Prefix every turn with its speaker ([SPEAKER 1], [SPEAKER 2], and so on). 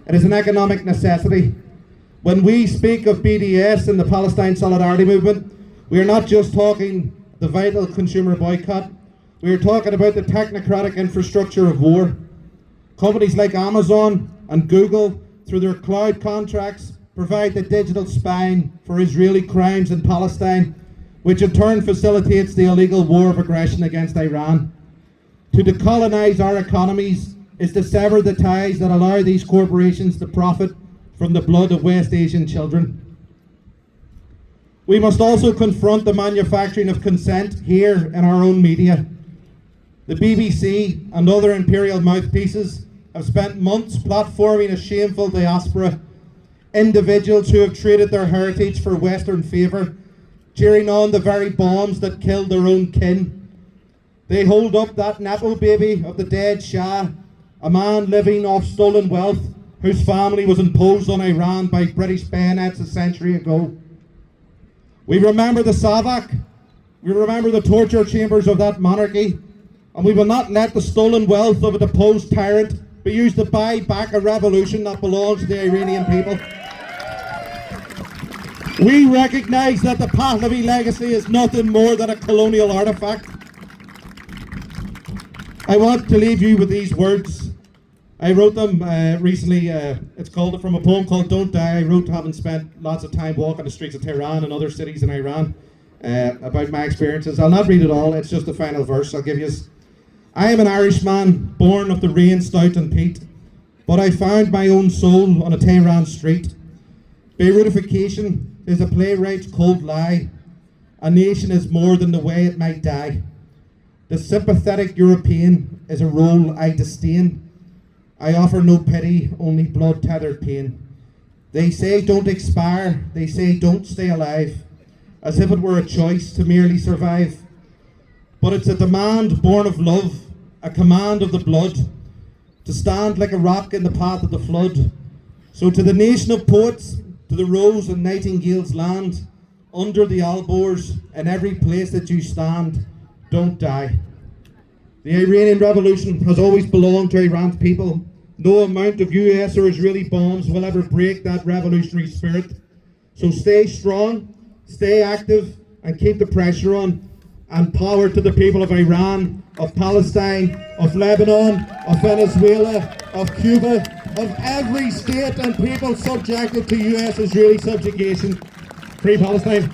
[SPEAKER 1] It is an economic necessity. When we speak of BDS and the Palestine Solidarity Movement, we are not just talking the vital consumer boycott. We are talking about the technocratic infrastructure of war. Companies like Amazon and Google, through their cloud contracts, provide the digital spine for Israeli crimes in Palestine, which in turn facilitates the illegal war of aggression against Iran. To decolonize our economies is to sever the ties that allow these corporations to profit from the blood of West Asian children. We must also confront the manufacturing of consent here in our own media. The BBC and other imperial mouthpieces have spent months platforming a shameful diaspora, individuals who have traded their heritage for Western favour, cheering on the very bombs that killed their own kin. They hold up that Nepo baby of the dead Shah, a man living off stolen wealth whose family was imposed on Iran by British bayonets a century ago. We remember the Savak, we remember the torture chambers of that monarchy, and we will not let the stolen wealth of a deposed tyrant be used to buy back a revolution that belongs to the Iranian people. We recognise that the Pahlavi legacy is nothing more than a colonial artefact. I want to leave you with these words. I wrote them recently. It's called from a poem called Don't Die. I wrote having spent lots of time walking the streets of Tehran and other cities in Iran about my experiences. I'll not read it all, it's just the final verse I'll give you. I am an Irishman, born of the rain, stout and peat, but I found my own soul on a Tehran street. Beirutification is a playwright's cold lie. A nation is more than the way it might die. The sympathetic European is a role I disdain. I offer no pity, only blood-tethered pain. They say don't expire, they say don't stay alive, as if it were a choice to merely survive. But it's a demand born of love, a command of the blood, to stand like a rock in the path of the flood. So to the nation of poets, to the rose and nightingale's land, under the Alborz, in every place that you stand, don't die. The Iranian Revolution has always belonged to Iran's people. No amount of US or Israeli bombs will ever break that revolutionary spirit. So stay strong, stay active, and keep the pressure on. And power to the people of Iran, of Palestine, of Lebanon, of Venezuela, of Cuba, of every state and people subjected to US-Israeli subjugation. Free Palestine.